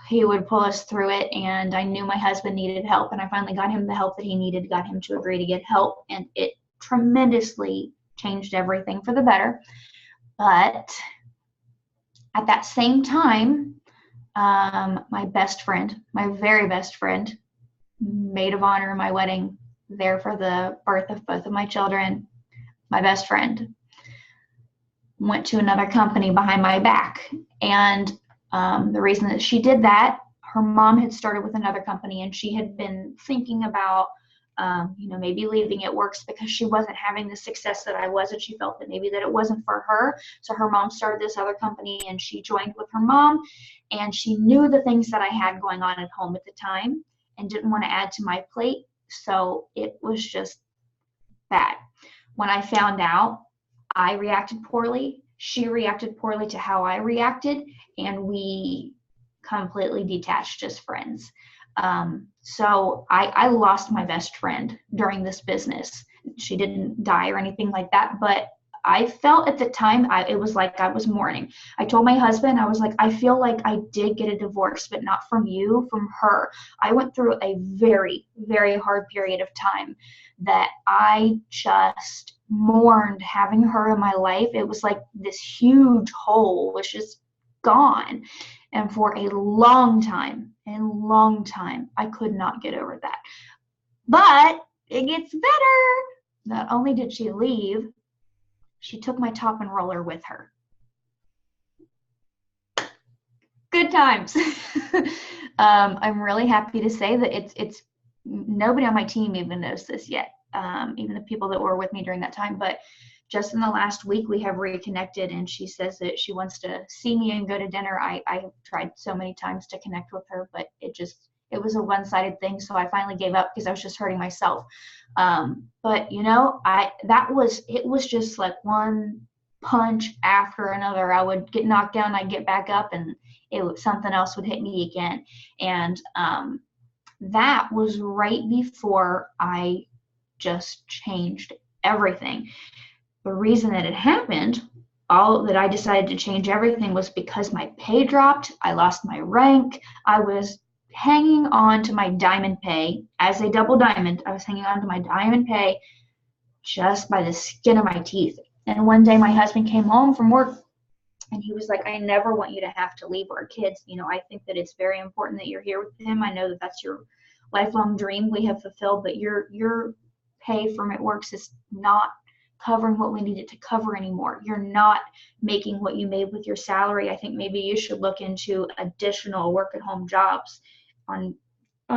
Speaker 2: he would pull us through it. And I knew my husband needed help, and I finally got him the help that he needed, got him to agree to get help, and it tremendously changed everything for the better. But at that same time, my best friend, my very best friend, maid of honor in my wedding, there for the birth of both of my children, my best friend went to another company behind my back. And the reason that she did that, her mom had started with another company, and she had been thinking about, maybe leaving It Works because she wasn't having the success that I was, and she felt that maybe that it wasn't for her. So her mom started this other company, and she joined with her mom, and she knew the things that I had going on at home at the time and didn't want to add to my plate. So it was just bad. When I found out, I reacted poorly. She reacted poorly to how I reacted, and we completely detached as friends. So I lost my best friend during this business. She didn't die or anything like that, but I felt at the time, it was like I was mourning. I told my husband, I was like, I feel like I did get a divorce, but not from you, from her. I went through a very, very hard period of time that I just mourned having her in my life. It was like this huge hole was just gone. And for a long time, I could not get over that. But it gets better. Not only did she leave, she took my top and roller with her. Good times. I'm really happy to say that it's nobody on my team even knows this yet, even the people that were with me during that time. But just in the last week, we have reconnected, and she says that she wants to see me and go to dinner. I tried so many times to connect with her, but it was a one-sided thing. So I finally gave up because I was just hurting myself. But it was just like one punch after another. I would get knocked down, I'd get back up, and something else would hit me again. And that was right before I just changed everything. The reason that it happened, all that I decided to change everything, was because my pay dropped. I lost my rank. I was hanging on to my diamond pay as a double diamond. I was hanging on to my diamond pay just by the skin of my teeth. And one day my husband came home from work and he was like, I never want you to have to leave our kids. I think that it's very important that you're here with him. I know that that's your lifelong dream we have fulfilled, but your pay from It Works is not covering what we needed to cover anymore. You're not making what you made with your salary. I think maybe you should look into additional work at home jobs on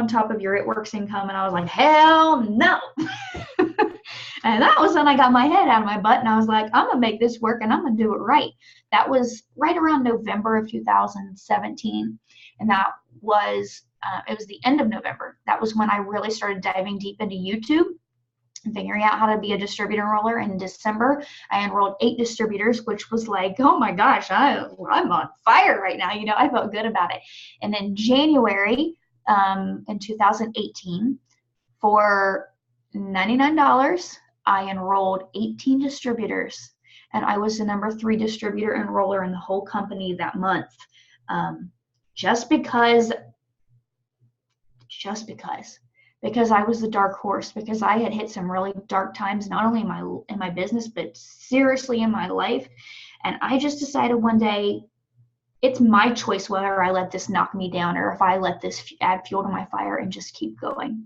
Speaker 2: top of your It Works income. And I was like, hell no. And that was when I got my head out of my butt and I was like, I'm gonna make this work and I'm gonna do it right. That was right around November of 2017. And that was, it was the end of November. That was when I really started diving deep into YouTube and figuring out how to be a distributor enroller. In December, I enrolled 8 distributors, which was like, oh my gosh, I'm on fire right now. I felt good about it. And then January in 2018, for $99, I enrolled 18 distributors, and I was the number 3 distributor enroller in the whole company that month. Just because I was the dark horse, because I had hit some really dark times, not only in my business, but seriously in my life. And I just decided one day, it's my choice whether I let this knock me down or if I let this add fuel to my fire and just keep going.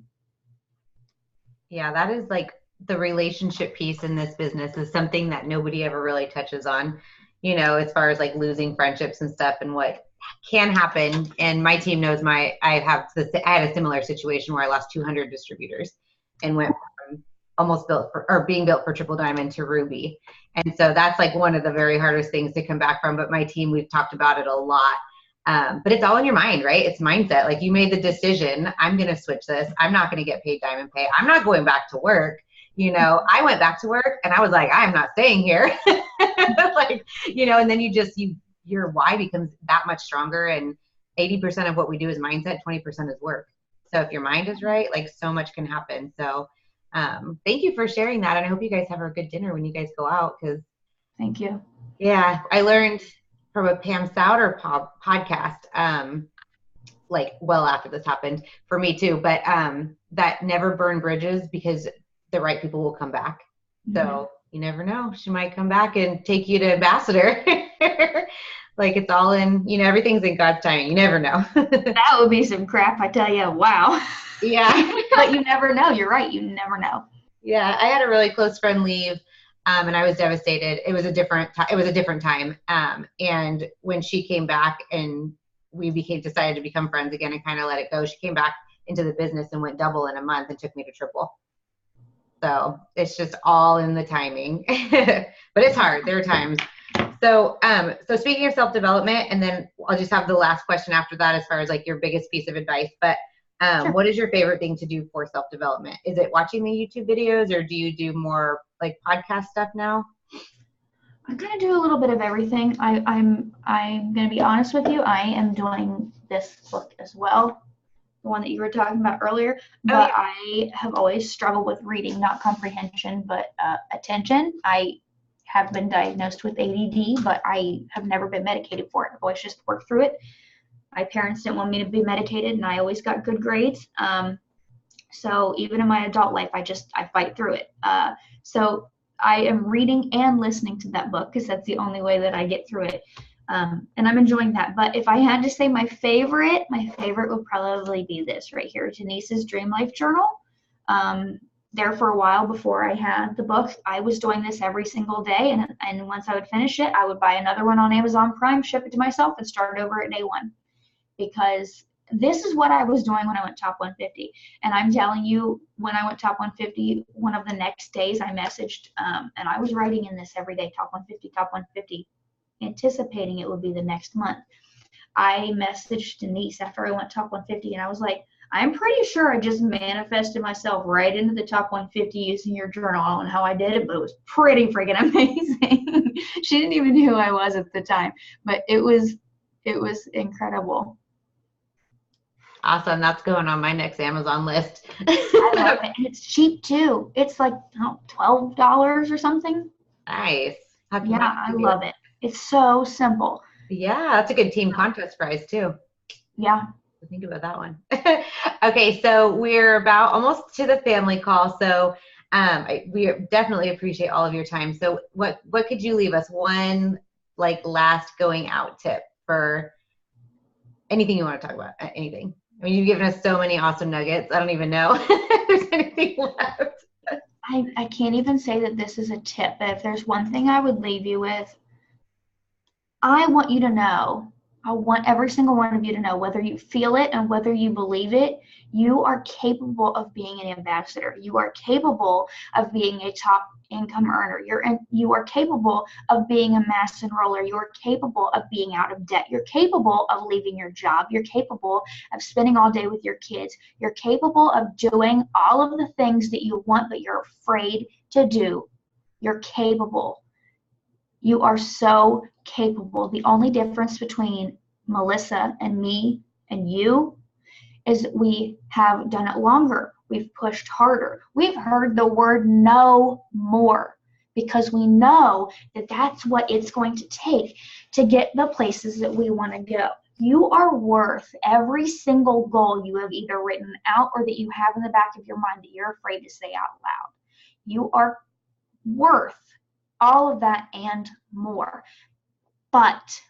Speaker 1: Yeah, that is like the relationship piece in this business is something that nobody ever really touches on, as far as like losing friendships and stuff and what can happen. And my team knows I had a similar situation where I lost 200 distributors and went from almost built for, or being built for triple diamond to ruby. And so that's like one of the very hardest things to come back from. But my team, we've talked about it a lot. But it's all in your mind, right? It's mindset. Like, you made the decision, I'm going to switch this. I'm not going to get paid diamond pay. I'm not going back to work. You know, I went back to work and I was like, I'm not staying here. Like, you know, and then your why becomes that much stronger. And 80% of what we do is mindset, 20% is work. So if your mind is right, like, so much can happen. So thank you for sharing that. And I hope you guys have a good dinner when you guys go out.
Speaker 2: Thank you.
Speaker 1: Yeah, I learned from a Pam Souter podcast, like, well after this happened for me too, but that never burn bridges, because the right people will come back. So you never know. She might come back and take you to ambassador. Like, it's all in, you know, everything's in God's timing. You never know.
Speaker 2: That would be some crap, I tell you. Wow.
Speaker 1: Yeah.
Speaker 2: But you never know. You're right. You never know.
Speaker 1: Yeah. I had a really close friend leave, and I was devastated. It was a different time. And when she came back and we decided to become friends again and kind of let it go, she came back into the business and went double in a month and took me to triple. So it's just all in the timing. But it's hard. There are times. So speaking of self-development, and then I'll just have the last question after that as far as like your biggest piece of advice. But
Speaker 2: Sure.
Speaker 1: What is your favorite thing to do for self-development? Is it watching the YouTube videos, or do you do more like podcast stuff now?
Speaker 2: I'm going to do a little bit of everything. I'm going to be honest with you. I am doing this book as well, the one that you were talking about earlier. But
Speaker 1: yeah.
Speaker 2: I have always struggled with reading, not comprehension, but attention. I have been diagnosed with ADD, but I have never been medicated for it. I've always just worked through it. My parents didn't want me to be medicated, and I always got good grades. So even in my adult life, I fight through it. So I am reading and listening to that book, because that's the only way that I get through it. And I'm enjoying that. But if I had to say my favorite would probably be this right here, Denise's Dream Life Journal. There for a while before I had the book, I was doing this every single day. And once I would finish it, I would buy another one on Amazon Prime, ship it to myself, and start over at day one. Because this is what I was doing when I went top 150. And I'm telling you, when I went top 150, one of the next days I messaged, and I was writing in this every day, top 150, anticipating it would be the next month. I messaged Denise after I went top 150, and I was like, I'm pretty sure I just manifested myself right into the top 150 using your journal. I don't know how I did it, but it was pretty freaking amazing. She didn't even know who I was at the time, but it was incredible.
Speaker 1: Awesome. That's going on my next Amazon list.
Speaker 2: I love it. And it's cheap too. It's like $12 or something.
Speaker 1: Nice.
Speaker 2: Yeah, I love it. It's so simple.
Speaker 1: Yeah, that's a good team contest prize too.
Speaker 2: Yeah.
Speaker 1: Think about that one. Okay, so we're about almost to the family call. So we definitely appreciate all of your time. So what could you leave us? One like last going out tip for anything you want to talk about? Anything. I mean, you've given us so many awesome nuggets. I don't even know if there's anything left.
Speaker 2: I can't even say that this is a tip, but if there's one thing I would leave you with, I want you to know, I want every single one of you to know, whether you feel it and whether you believe it, you are capable of being an ambassador. You are capable of being a top income earner. You are capable of being a mass enroller. You are capable of being out of debt. You're capable of leaving your job. You're capable of spending all day with your kids. You're capable of doing all of the things that you want, but you're afraid to do. You're capable. You are so capable. The only difference between Melissa and me and you is we have done it longer. We've pushed harder. We've heard the word no more, because we know that that's what it's going to take to get the places that we want to go. You are worth every single goal you have either written out or that you have in the back of your mind that you're afraid to say out loud. You are worth all of that and more. But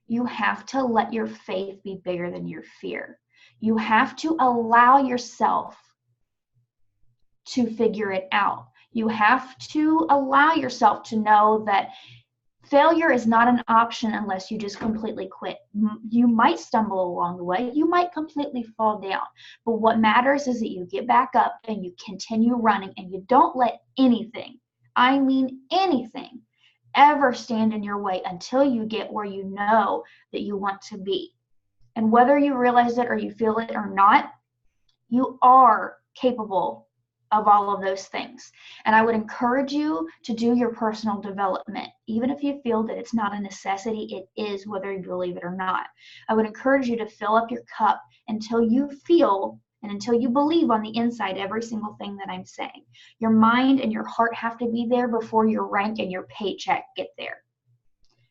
Speaker 2: you have to let your faith be bigger than your fear. You have to allow yourself to figure it out. You have to allow yourself to know that Failure is not an option unless you just completely quit. You might stumble along the way. You might completely fall down. But what matters is that you get back up and you continue running, and you don't let anything, I mean anything, ever stand in your way until you get where you know that you want to be. And whether you realize it or you feel it or not, you are capable of all of those things. And I would encourage you to do your personal development, even if you feel that it's not a necessity. It is, whether you believe it or not. I would encourage you to fill up your cup until you feel and until you believe on the inside every single thing that I'm saying. Your mind and your heart have to be there before your rank and your paycheck get there.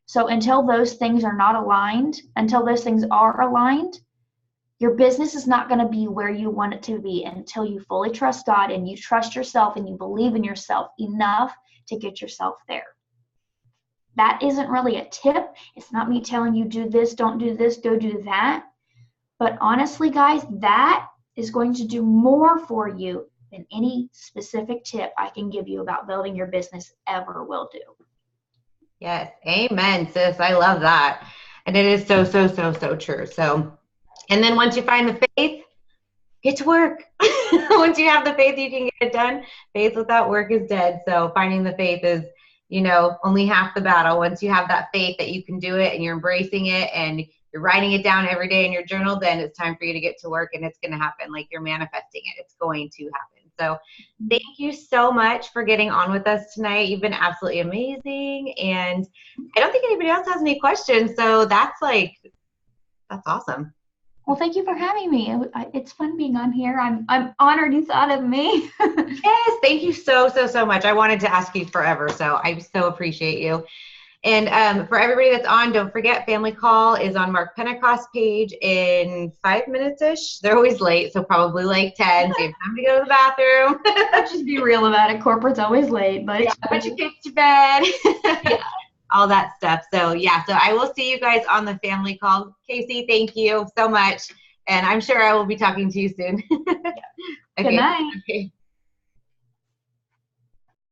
Speaker 2: So until those things are not aligned, until those things are aligned, your business is not going to be where you want it to be until you fully trust God and you trust yourself and you believe in yourself enough to get yourself there. That isn't really a tip. It's not me telling you do this, don't do this, go do that. But honestly, guys, that is going to do more for you than any specific tip I can give you about building your business ever will do.
Speaker 1: Yes. Amen, sis. I love that. And it is so, so, so, so true. So, and then once you find the faith, get to work. Once you have the faith, you can get it done. Faith without work is dead. So finding the faith is, only half the battle. Once you have that faith that you can do it and you're embracing it and you're writing it down every day in your journal, then it's time for you to get to work and it's going to happen. Like you're manifesting it. It's going to happen. So thank you so much for getting on with us tonight. You've been absolutely amazing. And I don't think anybody else has any questions. So that's awesome.
Speaker 2: Well, thank you for having me. It's fun being on here. I'm honored you thought of me.
Speaker 1: Yes, thank you so, so, so much. I wanted to ask you forever, so I so appreciate you. And for everybody that's on, don't forget, Family Call is on Mark Pentecost page in 5 minutes-ish. They're always late, so probably like 10, so you have time to go to the bathroom.
Speaker 2: Let's just be real about it. Corporate's always late, but
Speaker 1: yeah, put your kids to bed. Yeah. All that stuff. So yeah, so I will see you guys on the Family Call. Kasey, thank you so much. And I'm sure I will be talking to you soon.
Speaker 2: Yeah. Okay. Good night.
Speaker 1: Okay.